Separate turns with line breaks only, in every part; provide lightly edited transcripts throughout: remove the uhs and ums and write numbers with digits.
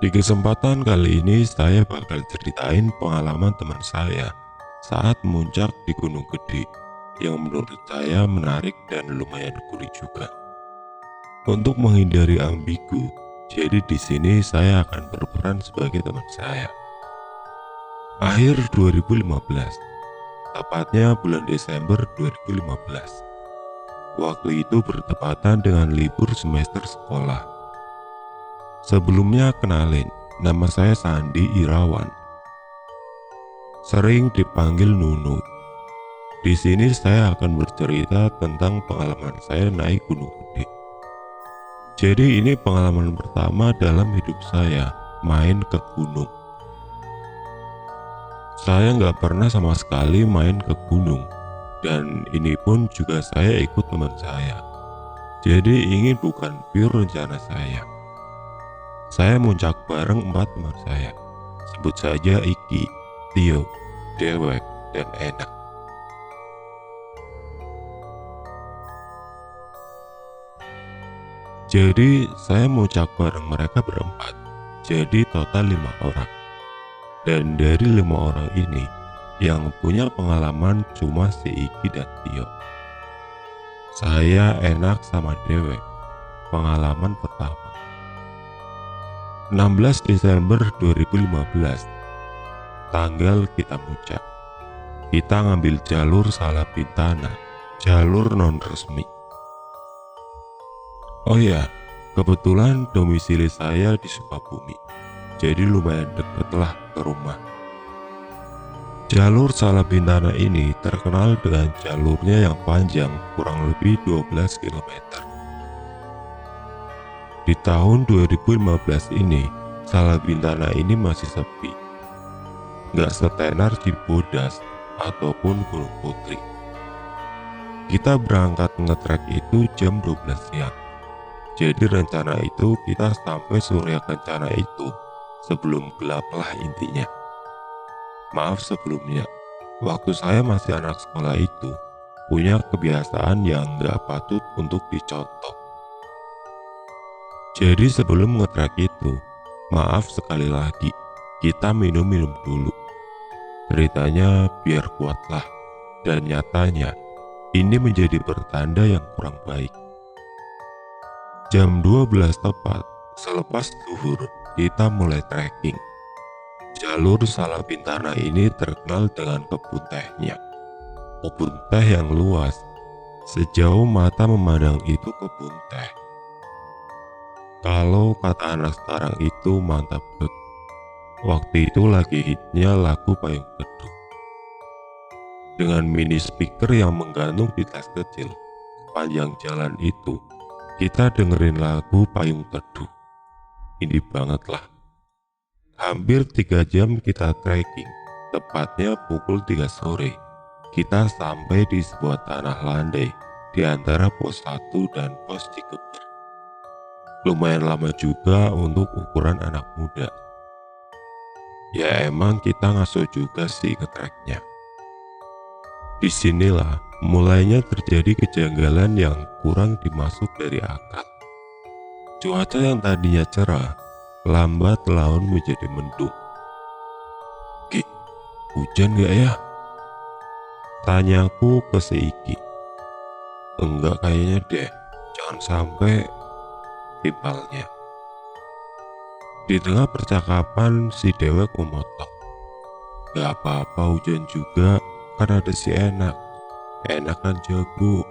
Di kesempatan kali ini saya bakal ceritain pengalaman teman saya saat muncak di Gunung Gede yang menurut saya menarik dan lumayan gurih juga. Untuk menghindari ambigu, jadi di sini saya akan berperan sebagai teman saya. Akhir 2015, tepatnya bulan Desember 2015. Waktu itu bertepatan dengan libur semester sekolah. Sebelumnya kenalin, nama saya Sandi Irawan. Sering dipanggil Nunu. Di sini saya akan bercerita tentang pengalaman saya naik Gunung Gede. Jadi ini pengalaman pertama dalam hidup saya main ke gunung. Saya nggak pernah sama sekali main ke gunung, dan ini pun juga saya ikut teman saya. Jadi ini bukan pure rencana saya. Saya muncak bareng 4 teman saya. Sebut saja Iki, Tio, Dewek, dan Enak. Jadi saya muncak bareng mereka berempat. Jadi total 5 orang. Dan dari 5 orang ini, yang punya pengalaman cuma si Iki dan Tio. Saya, Enak, sama Dewek. Pengalaman pertama. 16 Desember 2015. Tanggal kita muncak. Kita ngambil jalur Salabintana, jalur non resmi. Oh ya, kebetulan domisili saya di Sukabumi, jadi lumayan deket lah ke rumah. Jalur Salabintana ini terkenal dengan jalurnya yang panjang kurang lebih 12 km. Di tahun 2015 ini, Salabintana ini masih sepi. Nggak setenar Cibodas ataupun Gunung Putri. Kita berangkat ngetrek itu jam 12 siang. Jadi rencana itu kita sampai Surya Kencana itu sebelum gelap lah intinya. Maaf sebelumnya, waktu saya masih anak sekolah itu punya kebiasaan yang nggak patut untuk dicontoh. Jadi sebelum ngetrek itu, maaf sekali lagi, kita minum-minum dulu. Ceritanya biar kuat lah, dan nyatanya ini menjadi pertanda yang kurang baik. Jam 12 tepat, selepas zuhur, kita mulai trekking. Jalur Salabintana ini terkenal dengan kebun tehnya. Kebun teh yang luas, sejauh mata memandang itu kebun teh. Kalau kata anak sekarang itu mantap bet. Waktu itu lagi hitnya lagu Payung Teduh. Dengan mini speaker yang menggantung di tas kecil, panjang jalan itu, kita dengerin lagu Payung Teduh. Ini banget lah. Hampir 3 jam kita trekking, tepatnya pukul 3 sore. Kita sampai di sebuah tanah landai di antara pos 1 dan pos Cikeber. Lumayan lama juga untuk ukuran anak muda. Ya emang kita ngaso juga sih ke treknya. Disinilah mulainya terjadi kejanggalan yang kurang dimasuk dari akal. Cuaca yang tadinya cerah, lambat laun menjadi mendung. Ki, hujan gak ya? Tanyaku ke si Iki. Enggak kayaknya deh, jangan sampai, timpalnya. Di tengah percakapan si Dewek memotong. Gak apa-apa hujan juga, kan ada si Enak. Enak kan jago,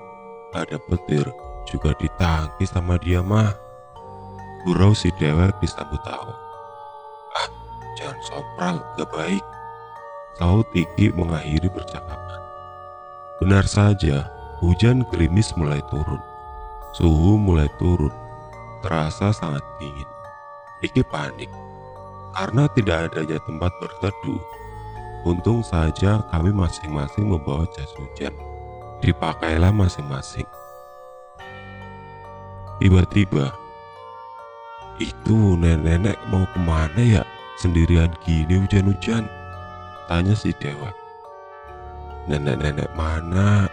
ada petir juga ditangkis sama dia mah. Gurau si Dewek disambut tawa. Ah, jangan sopral, gak baik. Sahut Iki mengakhiri percakapan. Benar saja, hujan gerimis mulai turun. Suhu mulai turun, terasa sangat dingin. Iki panik, karena tidak adanya tempat berteduh. Untung saja kami masing-masing membawa jas hujan. Dipakailah masing-masing. Tiba-tiba, itu nenek-nenek mau kemana ya? Sendirian gini hujan-hujan? Tanya si Dewa. Nenek-nenek mana?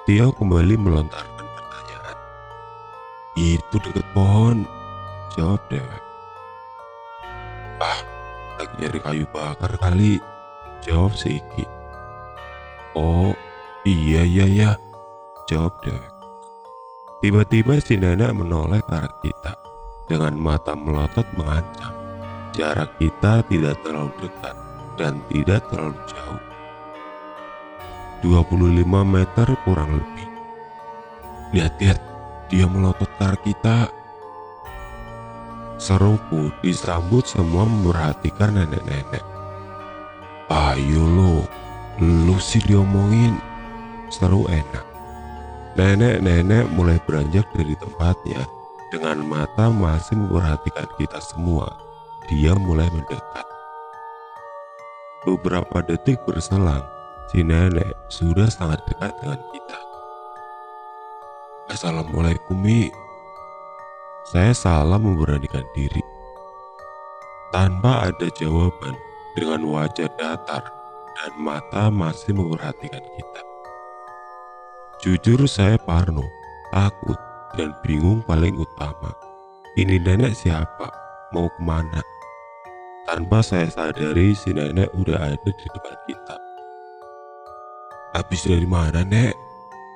Tio kembali melontarkan pertanyaan. Itu deket pohon, jawab Dewek. lagi nyari kayu bakar kali, jawab si Iki. Oh, iya iya ya, jawab Dewek. Tiba-tiba si nenek menoleh ke arah kita dengan mata melotot mengancam. Jarak kita tidak terlalu dekat dan tidak terlalu jauh. 25 meter kurang lebih. Lihat-lihat, dia melotot ke arah kita. Seruku disambut semua memperhatikan nenek-nenek. Ayo lu sih diomongin, seru Enak. Nenek-nenek mulai beranjak dari tempatnya dengan mata masih memperhatikan kita semua. Dia mulai mendekat. Beberapa detik berselang, si nenek sudah sangat dekat dengan kita. Assalamualaikum Mi. Saya salah memberanikan diri. Tanpa ada jawaban, dengan wajah datar dan mata masih memperhatikan kita. Jujur saya parno, takut, dan bingung paling utama. Ini nenek siapa? Mau kemana? Tanpa saya sadari si nenek udah ada di depan kita. Habis dari mana nek?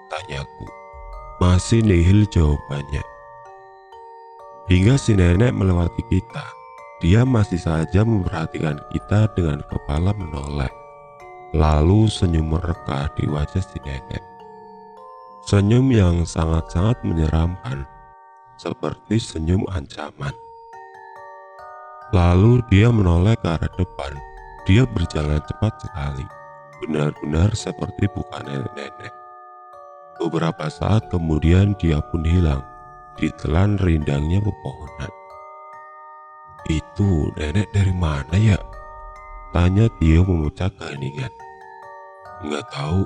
Tanyaku. Masih nihil jawabannya. Hingga si nenek melewati kita, dia masih saja memperhatikan kita dengan kepala menoleh. Lalu senyum mereka di wajah si nenek. Senyum yang sangat-sangat menyeramkan, seperti senyum ancaman. Lalu dia menoleh ke arah depan. Dia berjalan cepat sekali, benar-benar seperti bukan nenek-nenek. Beberapa saat kemudian dia pun hilang ditelan rindangnya pepohonan. Itu nenek dari mana ya? Tanya Tio memecah keheningan. Nggak tahu,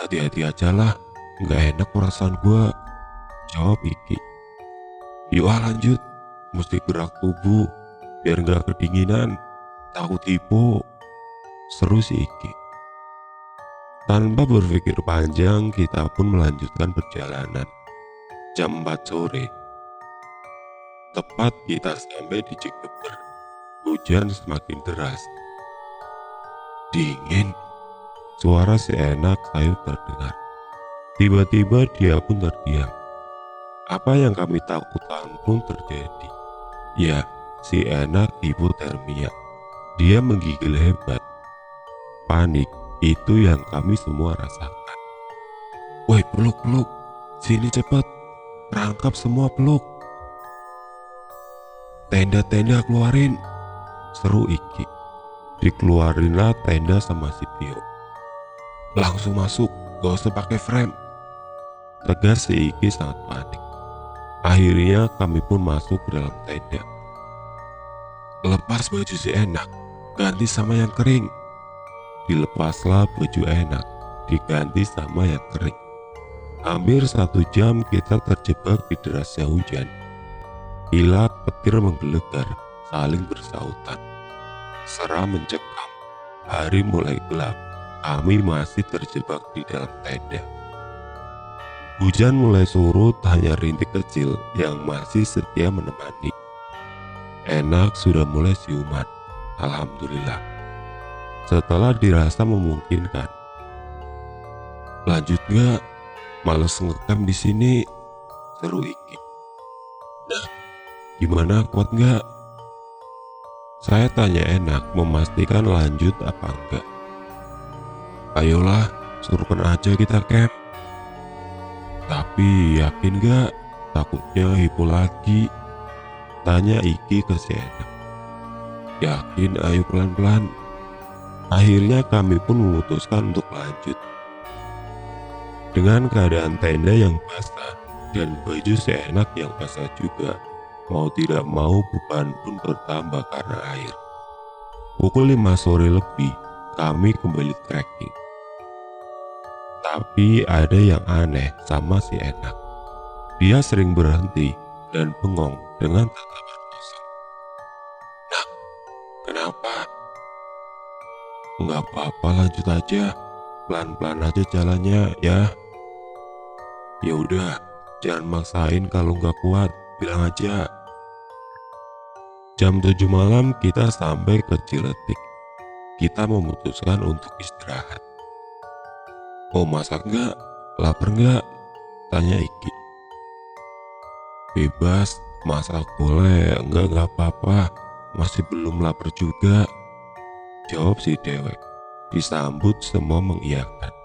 hati-hati aja lah, nggak enak perasaan gua, jawab Iki. Yuk lanjut, mesti gerak tubuh, biar nggak kedinginan, takut tipu, seru si Iki. Tanpa berpikir panjang, kita pun melanjutkan perjalanan. Jam 4 sore. Tepat kita sampai di Cikeber. Hujan semakin deras. Dingin. Suara si Enak sayup terdengar. Tiba-tiba dia pun terdiam. Apa yang kami takutkan pun terjadi. Ya, si Enak hipotermia. Dia menggigil hebat. Panik, itu yang kami semua rasakan. Woi peluk, sini cepat. Rangkap semua peluk. Tenda-tenda keluarin, seru Iki. Dikeluarinlah tenda sama si Tio. Langsung masuk, gak usah pakai frame, tegas si Iki sangat panik. Akhirnya kami pun masuk ke dalam tenda. Lepas baju si Enak, ganti sama yang kering. Dilepaslah baju Enak, diganti sama yang kering. Hampir 1 jam kita terjebak di derasnya hujan. Kilat petir menggelegar, saling bersautan. Seram mencekam. Hari mulai gelap. Kami masih terjebak di dalam tenda. Hujan mulai surut, hanya rintik kecil yang masih setia menemani. Enak sudah mulai siuman. Alhamdulillah. Setelah dirasa memungkinkan. Lanjut gak? Males ngecamp di sini, seru Iki. Nah, gimana, kuat nggak? Saya tanya Enak, memastikan lanjut apa enggak. Ayolah, suruhkan aja kita camp. Tapi yakin nggak? Takutnya hipo lagi. Tanya Iki ke si Enak. Yakin, ayo pelan-pelan. Akhirnya kami pun memutuskan untuk lanjut. Dengan keadaan tenda yang basah dan baju si Enak yang basah juga, mau tidak mau beban pun bertambah karena air. Pukul 5 sore lebih, kami kembali trekking. Tapi ada yang aneh sama si Enak. Dia sering berhenti dan bengong dengan tatapan kosong. Nak, kenapa? Nggak apa-apa, lanjut aja. Pelan-pelan aja jalannya ya. Ya udah, jangan maksain, kalau nggak kuat, bilang aja. Jam 7 malam kita sampai ke Ciletik. Kita memutuskan untuk istirahat. Mau masak nggak? Lapar nggak? Tanya Iki. Bebas, masak boleh, nggak apa-apa. Masih belum lapar juga, jawab si Dewek. Disambut semua mengiyakan.